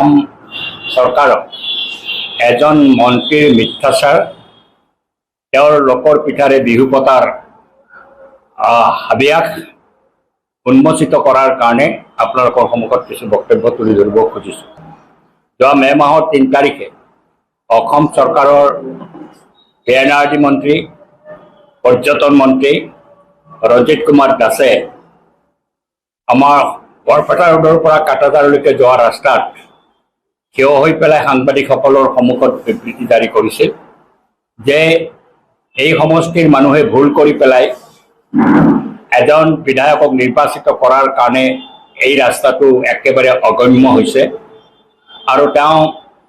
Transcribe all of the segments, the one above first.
অসম চৰকাৰক এজন মন্ত্ৰীৰ মিথ্যাচাৰ, তেওঁৰ লোকৰ পিঠাৰে বিহু পতাৰ হাবিয়াস উন্মোচিত কৰাৰ কাৰণে আপোনালোকৰ সন্মুখত কিছু বক্তব্য তুলি ধৰিব খুজিছোঁ। যোৱা মে' মাহৰ 3 তাৰিখে অসম চৰকাৰৰ PNRD মন্ত্ৰী, পৰ্যটন মন্ত্ৰী ৰঞ্জিত কুমাৰ দাসে আমাৰ বৰপেটা ৰোডৰ পৰা কাটাজাৰলৈকে যোৱা ৰাস্তাত থিয় হৈ পেলাই সাংবাদিকসকলৰ সন্মুখত বিবৃতি জাৰি কৰিছিল যে এই সমষ্টিৰ মানুহে ভুল কৰি পেলাই এজন বিধায়কক নিৰ্বাচিত কৰাৰ কাৰণে এই ৰাস্তাটো একেবাৰে অগম্য হৈছে আৰু তেওঁ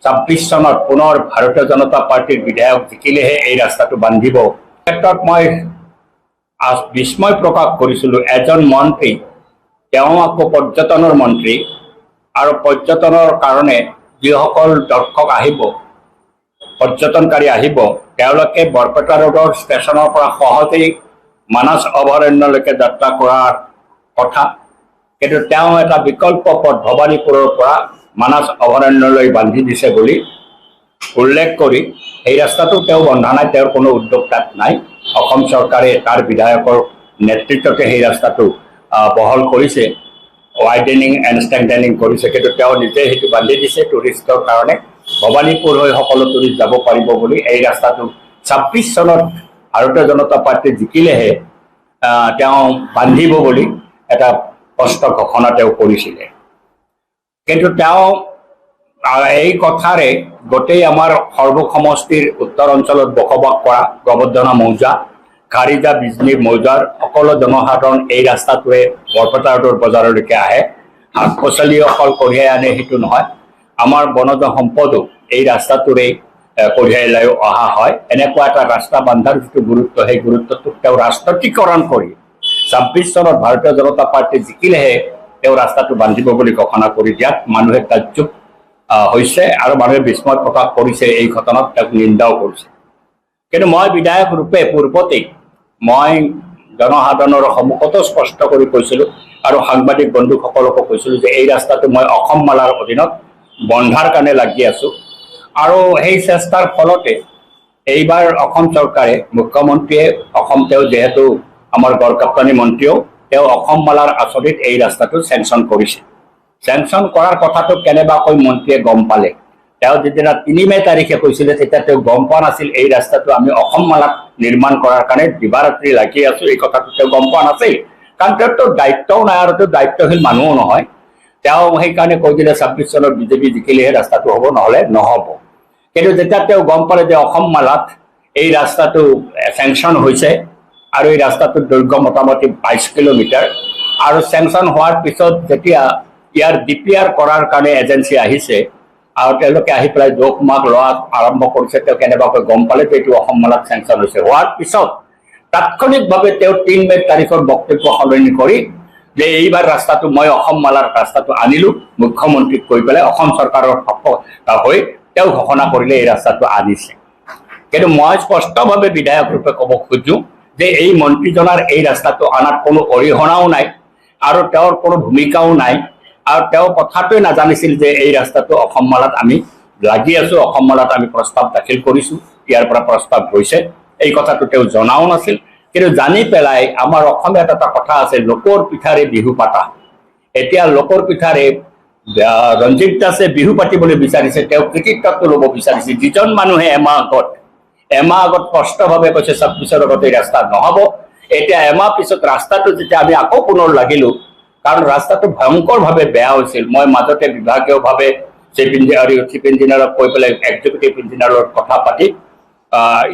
26 চনত পুনৰ ভাৰতীয় জনতা পাৰ্টিৰ বিধায়ক জিকিলেহে এই ৰাস্তাটো বান্ধিব। ক্ষেত্ৰত মই বিস্ময় প্ৰকাশ কৰিছিলোঁ। এজন মন্ত্ৰী, তেওঁ আকৌ পৰ্যটনৰ মন্ত্ৰী, আৰু পৰ্যটনৰ কাৰণে যিসকল দৰ্শক আহিব, পৰ্যটনকাৰী আহিব, তেওঁলোকে বৰপেটা ৰোডৰ ষ্টেচনৰ পৰা সহজেই মানস অভয়াৰণ্যলৈকে যাত্ৰা কৰাৰ কথা, কিন্তু তেওঁ এটা বিকল্প পথ ভৱানীপুৰৰ পৰা মানস অভয়াৰণ্যলৈ বান্ধি দিছে বুলি উল্লেখ কৰি এই ৰাস্তাটো তেওঁ বন্ধা নাই, তেওঁৰ কোনো উদ্যোগ তাত নাই। অসম চৰকাৰে তাৰ বিধায়কৰ নেতৃত্বতে সেই ৰাস্তাটো বহল কৰিছে, ৱাইডেনিং এণ্ড ষ্ট্ৰেংথেনিং কৰিছে, কিন্তু তেওঁ নিজে সেইটো বান্ধি দিছে টুৰিষ্টৰ কাৰণে। ভৱানীপুৰ হৈ সকলো টুৰিষ্ট যাব পাৰিব বুলি এই ৰাস্তাটো 26 চনত ভাৰতীয় জনতা পাৰ্টি জিকিলেহে তেওঁ বান্ধিব বুলি এটা স্পষ্ট ঘোষণা তেওঁ কৰিছিলে। কিন্তু তেওঁ এই কথাৰে গোটেই আমাৰ সৰ্ব সমষ্টিৰ উত্তৰ অঞ্চলত বসবাস কৰা গোবৰ্ধনা মৌজা, খাৰিজা, বিজনী মৌজাৰ সকলো জনসাধাৰণ এই ৰাস্তাটোৱে বৰপেটা ৰোডৰ বজাৰলৈকে আহে। শাক পাচলি অকল কঢ়িয়াই আনে সেইটো নহয়, আমাৰ বনজ সম্পদো এই ৰাস্তাটোৰে কঢ়িয়াই লৈ অহা হয়। এনেকুৱা এটা ৰাস্তা বান্ধাৰ যিটো গুৰুত্ব, সেই গুৰুত্বটোক তেওঁ ৰাষ্ট্ৰীয়কৰণ কৰি 26 চনত ভাৰতীয় জনতা পাৰ্টি জিকিলেহে তেওঁ ৰাস্তাটো বান্ধিব বুলি ঘোষণা কৰি দিয়াত মানুহে তাজ্জুব হৈছে আৰু মানুহে বিস্ময় প্ৰকাশ কৰিছে, এই ঘটনাক তেওঁক নিন্দাও কৰিছে। কিন্তু মই বিধায়ক ৰূপে পূৰ্বতেই মই জনসাধাৰণৰ সন্মুখতো স্পষ্ট কৰি কৈছিলোঁ আৰু সাংবাদিক বন্ধুসকলকো কৈছিলোঁ যে এই ৰাস্তাটো মই অসম মালাৰ অধীনত বন্ধাৰ কাৰণে লাগি আছোঁ। আৰু সেই চেষ্টাৰ ফলতে এইবাৰ অসম চৰকাৰে, মুখ্যমন্ত্ৰীয়ে তেওঁ যিহেতু আমাৰ গড়কাপ্তানী মন্ত্ৰীও, তেওঁ অসম মালাৰ আঁচনিত এই ৰাস্তাটো চেংচন কৰিছে। চেংচন কৰাৰ কথাটো কেনেবাকৈ মন্ত্ৰীয়ে গম পালে? তেওঁ যিদিনা 3 মে' তাৰিখে কৈছিলে তেতিয়া তেওঁ গম পোৱা নাছিল এই ৰাস্তাটো আমি অসম মালাত নিৰ্মাণ কৰাৰ কাৰণে দিবাৰাত্ৰি লাগি আছোঁ, এই কথাটো তেওঁ গম পোৱা নাছিল। কাৰণ তেওঁতো দায়িত্বও নাই আৰু তেওঁ দায়িত্বশীল মানুহো নহয়। তেওঁ সেইকাৰণে কৈ দিলে 26 চনত বিজেপি জিকিলেহে ৰাস্তাটো হ'ব, নহ'লে নহ'ব। কিন্তু যেতিয়া তেওঁ গম পালে যে অসম মালাত এই ৰাস্তাটো চেংচন হৈছে আৰু এই ৰাস্তাটোৰ দৈৰ্ঘ্য মোটামুটি 22 কিলোমিটাৰ, আৰু চেংচন হোৱাৰ পিছত যেতিয়া ইয়াৰ DPR কৰাৰ কাৰণে এজেঞ্চি আহিছে আৰু তেওঁলোকে আহি পেলাই জোখ মাখ লোৱা আৰম্ভ কৰিছে, তেওঁ কেনেবাকৈ গম পালে যে এইটো অসম মালাত চেংচন হৈছে। হোৱাৰ পিছত তাৎক্ষণিকভাৱে তেওঁ 3 মে' তাৰিখৰ বক্তব্য সলনি কৰি যে এইবাৰ ৰাস্তাটো মই অসম মালাৰ ৰাস্তাটো আনিলোঁ, মুখ্যমন্ত্ৰীক কৈ পেলাই অসম চৰকাৰৰ হৈ তেওঁ ঘোষণা কৰিলে এই ৰাস্তাটো আনিছে। কিন্তু মই স্পষ্টভাৱে বিধায়ক ৰূপে ক'ব খোজোঁ যে এই মন্ত্ৰীজনাৰ এই ৰাস্তাটো অনাত কোনো অৰিহণাও নাই আৰু তেওঁৰ কোনো ভূমিকাও নাই, আৰু তেওঁ কথাটোৱে নাজানিছিল যে এই ৰাস্তাটো অসম মালাত আমি লাগি আছোঁ, অসম মালাত আমি প্ৰস্তাৱ দাখিল কৰিছোঁ, ইয়াৰ পৰা প্ৰস্তাৱ গৈছে, এই কথাটো তেওঁ জনাও নাছিল। কিন্তু জানি পেলাই আমাৰ অসমীয়াত এটা কথা আছে, লোকৰ পিঠাৰে বিহু পাতা। এতিয়া লোকৰ পিঠাৰে ৰঞ্জিত দাসে বিহু পাতিবলৈ বিচাৰিছে, তেওঁ কৃতিত্বটো ল'ব বিচাৰিছে। যিজন মানুহে এমাহ আগত স্পষ্টভাৱে কৈছে 26 আগত এই ৰাস্তা নহ'ব, এতিয়া এমাহ পিছত ৰাস্তাটো যেতিয়া আমি আকৌ পুনৰ লাগিলোঁ, কাৰণ ৰাস্তাটো ভয়ংকৰভাৱে বেয়া হৈছিল। মই মাজতে বিভাগীয়ভাৱে চিফ ইঞ্জিনিয়াৰক কৈ পেলাই এক্সিকিউটিভ ইঞ্জিনিয়াৰৰ লগত কথা পাতি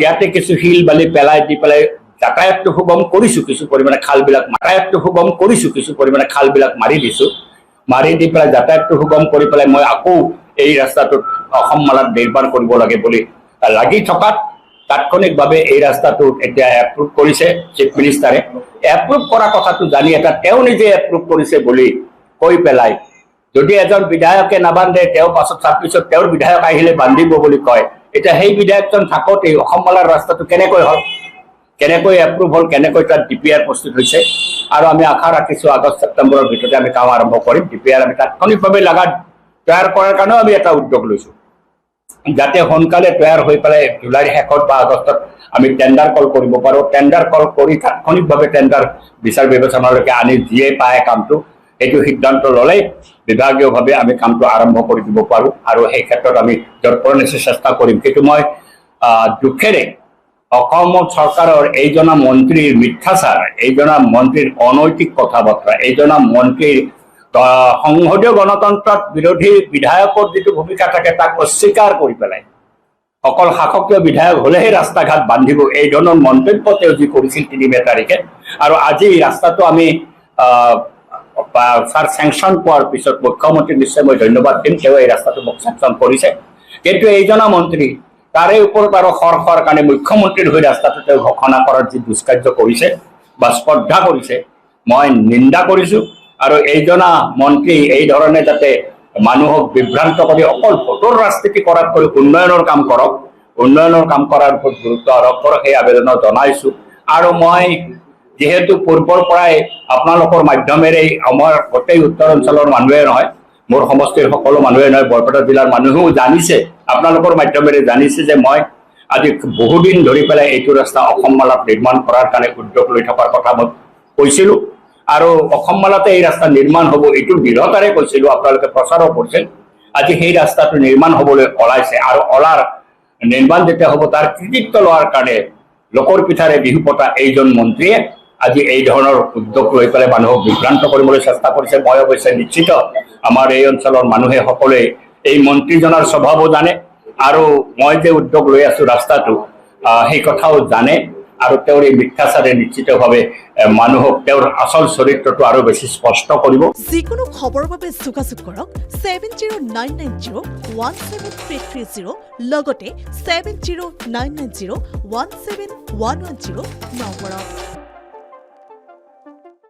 ইয়াতে কিছু শিল বালি পেলাই দি পেলাই যাতায়াতটো সুগম কৰিছোঁ, কিছু পৰিমাণে খালবিলাক মাৰি দিছোঁ, মাৰি দি পেলাই যাতায়াতটো সুগম কৰি পেলাই মই আকৌ এই ৰাস্তাটোত অসম মালাত নিৰ্মাণ কৰিব লাগে বুলি লাগি থকাত তাৎক্ষণিকভাৱে এই ৰাস্তাটো এতিয়া এপ্ৰুভ কৰিছে চিফ মিনিষ্টাৰে। এপ্ৰুভ কৰা কথাটো জানি তেওঁ নিজে এপ্ৰুভ কৰিছে বুলি কৈ পেলাই যদি এজন বিধায়কে নাবান্ধে, তেওঁ পাছত 26ত তেওঁৰ বিধায়ক আহিলে বান্ধিব বুলি কয়, এতিয়া সেই বিধায়কজন থাকোঁতেই অসম মালাৰ ৰাস্তাটো কেনেকৈ হ'ল, কেনেকৈ এপ্ৰুভ হ'ল, কেনেকৈ তাত DPR প্ৰস্তুত হৈছে। আৰু আমি আশা ৰাখিছোঁ আগষ্ট ছেপ্টেম্বৰৰ ভিতৰতে আমি কাম আৰম্ভ কৰিম। DPR আমি তাৎক্ষণিকভাৱে লাগাত তৈয়াৰ কৰাৰ কাৰণেও আমি এটা উদ্যোগ লৈছোঁ, যাতে সোনকালে তৈয়াৰ হৈ পেলাই জুলাইৰ শেষত বা আগষ্টত আমি টেণ্ডাৰ কল কৰিব পাৰোঁ। টেণ্ডাৰ কল কৰি তাৎক্ষণিকভাৱে টেণ্ডাৰ বিচাৰ বিবেচনালৈকে আনি যিয়ে পায় কামটো সেইটো সিদ্ধান্ত ল'লেই বিভাগীয়ভাৱে আমি কামটো আৰম্ভ কৰি দিব পাৰোঁ, আৰু সেই ক্ষেত্ৰত আমি যৎপৰোনাস্তি চেষ্টা কৰিম। কিন্তু মই দুখেৰে অসম চৰকাৰৰ এইজনা মন্ত্ৰীৰ মিথ্যাচাৰ, এইজনা মন্ত্ৰীৰ অনৈতিক কথা বতৰা, এইজনা মন্ত্ৰীৰ সংসদীয় গণতন্ত্ৰত বিৰোধী বিধায়কৰ যিটো ভূমিকা থাকে তাক অস্বীকাৰ কৰি পেলাই অকল শাসকীয় বিধায়ক হ'লেহে ৰাস্তা ঘাট বান্ধিব, এই ধৰণৰ মন্তব্য তেওঁ যি কৰিছিল ৩ মে তাৰিখে। আৰু আজি ৰাস্তাটো আমি ছাৰ চেংচন পোৱাৰ পিছত মুখ্যমন্ত্ৰীক নিশ্চয় মই ধন্যবাদ দিম, তেওঁ এই ৰাস্তাটো মোক চেংচন কৰিছে। কিন্তু এইজনা মন্ত্ৰী তাৰে ওপৰত আৰু খৰ কাৰণে মুখ্যমন্ত্ৰীৰ হৈ ৰাস্তাটো তেওঁ ঘোষণা কৰাৰ যি দুষ্কাৰ্য কৰিছে বা স্পৰ্ধা কৰিছে, মই নিন্দা কৰিছোঁ। আৰু এইজনা মন্ত্ৰী এই ধৰণে যাতে মানুহক বিভ্ৰান্ত কৰি অকল ভোটৰ ৰাজনীতি কৰাতকৈ উন্নয়নৰ কাম কৰক, উন্নয়নৰ কাম কৰাৰ ওপৰত গুৰুত্ব আৰোপ কৰক, সেই আবেদন জনাইছোঁ। আৰু মই যিহেতু পূৰ্বৰ পৰাই আপোনালোকৰ মাধ্যমেৰে আমাৰ গোটেই উত্তৰ অঞ্চলৰ মানুহে নহয়, মোৰ সমষ্টিৰ সকলো মানুহে নহয়, বৰপেটা জিলাৰ মানুহেও জানিছে, আপোনালোকৰ মাধ্যমেৰে জানিছে যে মই আজি বহুদিন ধৰি পেলাই এইটো ৰাস্তা অসম মালাত নিৰ্মাণ কৰাৰ কাৰণে উদ্যোগ লৈ থকাৰ কথা মই কৈছিলোঁ। আৰু অসম মালাতে এই ৰাস্তা নিৰ্মাণ হ'ব এইটো দৃঢ়তাৰে কৈছিলোঁ, আপোনালোকে প্ৰচাৰো কৰিছিল। আজি সেই ৰাস্তাটো নিৰ্মাণ হ'বলৈ ওলাইছে, আৰু ওলাৰ নিৰ্মাণ যেতিয়া হ'ব তাৰ কৃতিত্ব লোৱাৰ কাৰণে লোকৰ পিঠাৰে বিহু পতা এইজন মন্ত্ৰীয়ে আজি এই ধৰণৰ উদ্যোগ লৈ পেলাই মানুহক বিভ্ৰান্ত কৰিবলৈ চেষ্টা কৰিছে। মই অৱশ্যে নিশ্চিত আমাৰ এই অঞ্চলৰ মানুহে সকলোৱে এই মন্ত্ৰীজনৰ স্বভাৱো জানে, আৰু মই যে উদ্যোগ লৈ আছোঁ ৰাস্তাটো সেই কথাও জানে, আৰু তেওঁৰ এই মিথ্যাচাৰে নিশ্চিতভাৱে মানুহক তেওঁৰ আচল চৰিত্ৰটো আৰু বেছি স্পষ্ট কৰিব। যিকোনো খবৰৰ বাবে যোগাযোগ কৰক 7099017330 লগতে 7099017110 নম্বৰত।